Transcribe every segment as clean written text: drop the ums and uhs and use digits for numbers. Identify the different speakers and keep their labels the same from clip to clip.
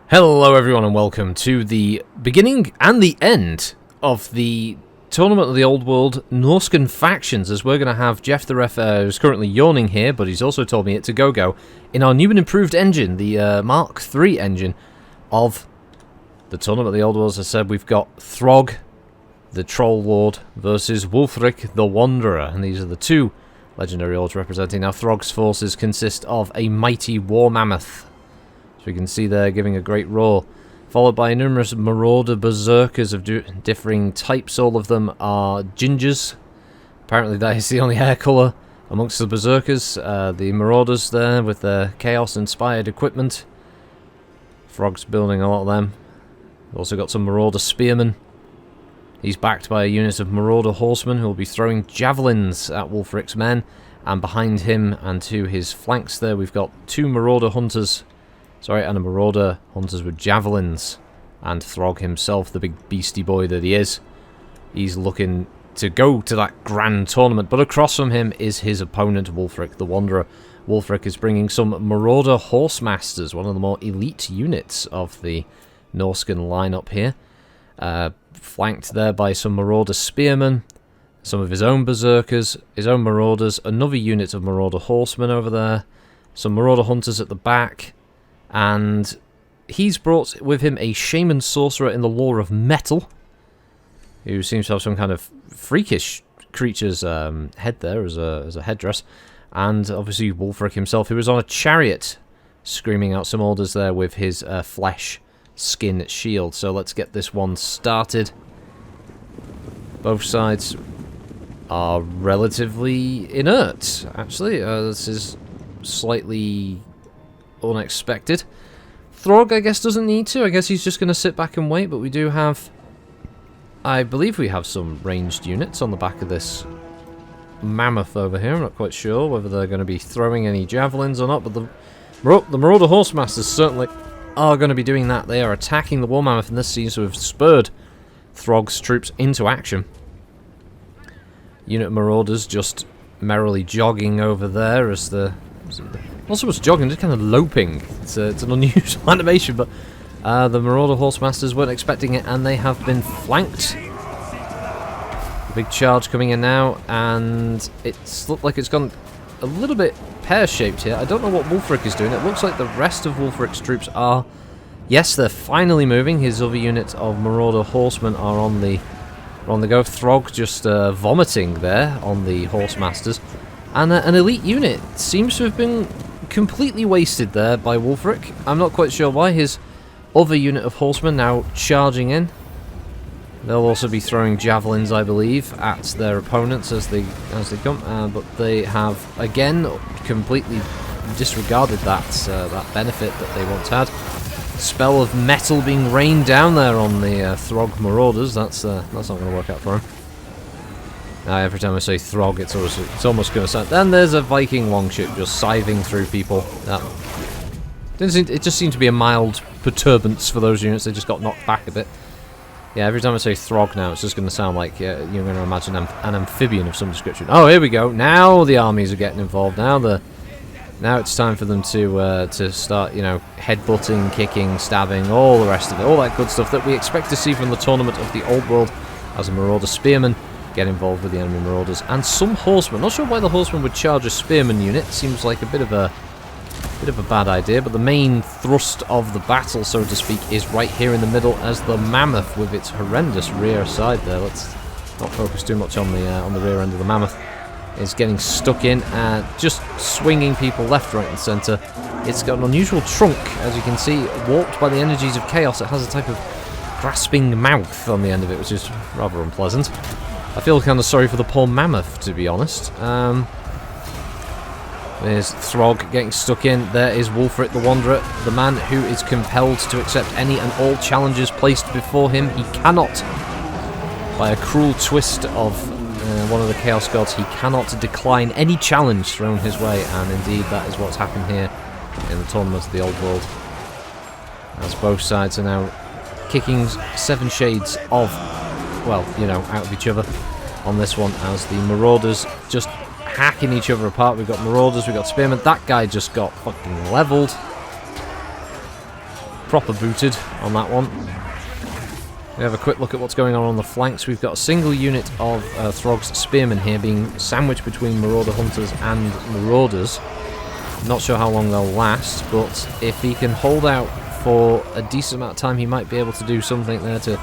Speaker 1: Hello everyone and welcome to the beginning and the end of the Tournament of the Old World Norscan Factions, as we're going to have Jeff the Ref, who's currently yawning here, but he's also told me it's a go-go, in our new and improved engine, the Mark III engine of the Tournament of the Old World. As I said, we've got Throgg, the Troll Lord, versus Wulfrik, the Wanderer, and these are the two legendary lords representing. Now, Throgg's forces consist of a mighty war mammoth, we can see there giving a great roar, followed by numerous marauder berserkers of differing types. All of them are gingers. Apparently that is the only hair colour amongst the berserkers. The marauders there with their chaos-inspired equipment. Throgg's building a lot of them. We've also got some marauder spearmen. He's backed by a unit of marauder horsemen who will be throwing javelins at Wulfrik's men. And behind him and to his flanks there we've got two marauder hunters. And a marauder hunters with javelins, and Throgg himself, the big beastie boy that he is, he's looking to go to that grand tournament, but across from him is his opponent, Wulfrik the Wanderer. Wulfrik is bringing some marauder horsemasters, one of the more elite units of the Norscan lineup here, flanked there by some marauder spearmen, some of his own berserkers, his own marauders, another unit of marauder horsemen over there, some marauder hunters at the back. And he's brought with him a shaman sorcerer in the lore of metal, who seems to have some kind of freakish creature's head there as a headdress. And obviously Wulfrik himself, who is on a chariot, screaming out some orders there with his flesh skin shield. So let's get this one started. Both sides are relatively inert, actually. This is slightly unexpected. Throgg, I guess, doesn't need to. I guess he's just going to sit back and wait, but we do have... I believe we have some ranged units on the back of this mammoth over here. I'm not quite sure whether they're going to be throwing any javelins or not, but the Marauder Horsemasters certainly are going to be doing that. They are attacking the war mammoth, and this seems to have spurred Throgg's troops into action. Unit of Marauders just merrily jogging over there as the... Not so much jogging, just kind of loping. It's an unusual animation, but the Marauder Horsemasters weren't expecting it, and they have been flanked. Big charge coming in now, and it's looked like it's gone a little bit pear-shaped here. I don't know what Wulfrik is doing. It looks like the rest of Wulfrik's troops are... Yes, they're finally moving. His other units of Marauder Horsemen are on the go. Throgg just vomiting there on the Horsemasters. And an elite unit seems to have been completely wasted there by Wulfrik. I'm not quite sure why. His other unit of horsemen now charging in. They'll also be throwing javelins, I believe, at their opponents as they come. But they have again completely disregarded that benefit that they once had. Spell of metal being rained down there on the Throgg Marauders. That's not going to work out for him. Every time I say Throgg, it's almost going to sound... Then there's a Viking longship just scything through people. It just seemed to be a mild perturbance for those units. They just got knocked back a bit. Yeah, every time I say Throgg now, it's just going to sound like you're going to imagine an amphibian of some description. Oh, here we go. Now the armies are getting involved. Now it's time for them to start, headbutting, kicking, stabbing, all the rest of it. All that good stuff that we expect to see from the Tournament of the Old World as a Marauder Spearman. Get involved with the enemy marauders and some horsemen. Not sure why the horsemen would charge a spearman unit. Seems like a bit of a bad idea, but the main thrust of the battle, so to speak, is right here in the middle as the mammoth with its horrendous rear side there. Let's not focus too much on the rear end of the mammoth. Is getting stuck in and just swinging people left, right, and centre. It's got an unusual trunk, as you can see, warped by the energies of chaos. It has a type of grasping mouth on the end of it, which is rather unpleasant. I feel kind of sorry for the poor mammoth, to be honest. There's Throgg getting stuck in. There is Wulfrik the Wanderer, the man who is compelled to accept any and all challenges placed before him. He cannot, by a cruel twist of one of the Chaos Gods, he cannot decline any challenge thrown his way. And indeed, that is what's happened here in the Tournament of the Old World. As both sides are now kicking seven shades of... well, out of each other on this one, as the Marauders just hacking each other apart. We've got Marauders, we've got Spearmen. That guy just got fucking leveled. proper booted on that one. We have a quick look at what's going on the flanks. We've got a single unit of Throgg's spearmen here being sandwiched between Marauder Hunters and Marauders. Not sure how long they'll last, but if he can hold out for a decent amount of time, he might be able to do something there to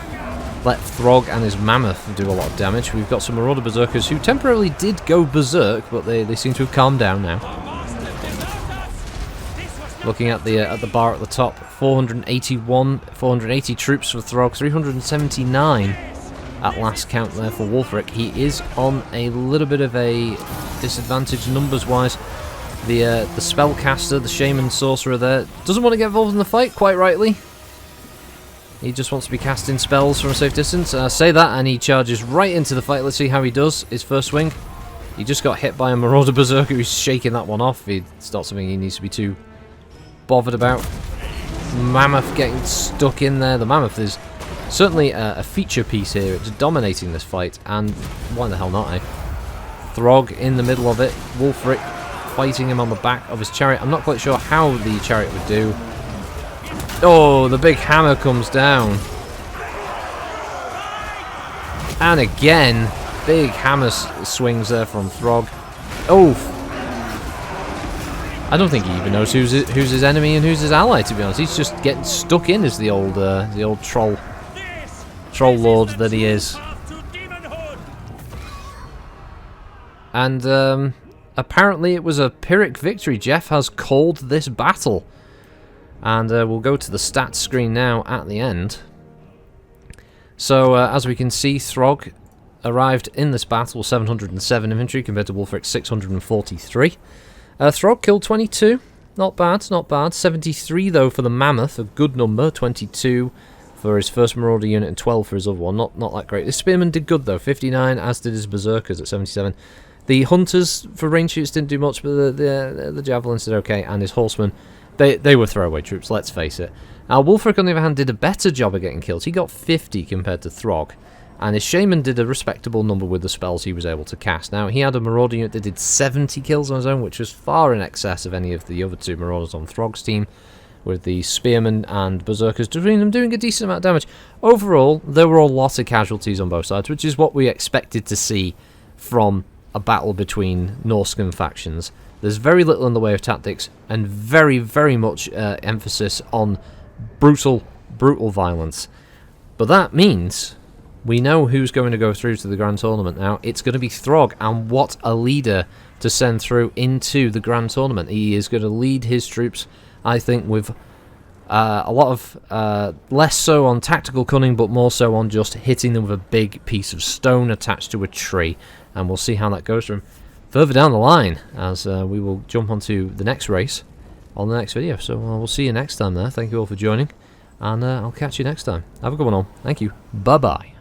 Speaker 1: let Throgg and his Mammoth do a lot of damage. We've got some Marauder Berserkers who temporarily did go berserk, but they seem to have calmed down now. Looking at the bar at the top, 480 troops for Throgg, 379 at last count there for Wulfrik. He is on a little bit of a disadvantage numbers-wise. The spellcaster, the shaman sorcerer there, doesn't want to get involved in the fight, quite rightly. He just wants to be casting spells from a safe distance. Say that, and he charges right into the fight. Let's see how he does. His first swing. He just got hit by a Marauder Berserker who's shaking that one off. It's not something he needs to be too bothered about. Mammoth getting stuck in there. The Mammoth is certainly a feature piece here. It's dominating this fight, and why the hell not, eh? Throgg in the middle of it. Wulfrik fighting him on the back of his chariot. I'm not quite sure how the chariot would do. Oh, the big hammer comes down. And again, big hammer swings there from Throgg. Oh, I don't think he even knows who's his enemy and who's his ally, to be honest. He's just getting stuck in as the old troll lord that he is. And apparently it was a Pyrrhic victory. Jeff has called this battle. And we'll go to the stats screen now at the end. So, as we can see, Throgg arrived in this battle with 707 infantry compared to Wulfrik's 643. Throgg killed 22. Not bad, not bad. 73, though, for the Mammoth. A good number. 22 for his first Marauder unit and 12 for his other one. Not that great. The Spearman did good, though. 59, as did his Berserkers at 77. The Hunters for range shoots didn't do much, but the Javelins did okay. And his Horsemen, they were throwaway troops, let's face it. Wulfrik, on the other hand, did a better job of getting kills. He got 50 compared to Throgg. And his Shaman did a respectable number with the spells he was able to cast. Now, he had a Marauder unit that did 70 kills on his own, which was far in excess of any of the other two Marauders on Throgg's team, with the Spearmen and Berserkers between them doing a decent amount of damage. Overall, there were a lot of casualties on both sides, which is what we expected to see from a battle between Norscan factions. There's very little in the way of tactics, and very, very much emphasis on brutal violence. But that means we know who's going to go through to the Grand Tournament now. It's going to be Throgg, and what a leader to send through into the Grand Tournament. He is going to lead his troops, I think, with a lot of less so on tactical cunning, but more so on just hitting them with a big piece of stone attached to a tree. And we'll see how that goes for him further down the line, as we will jump onto the next race on the next video. So we'll see you next time there. Thank you all for joining, and I'll catch you next time. Have a good one all. Thank you. Bye-bye.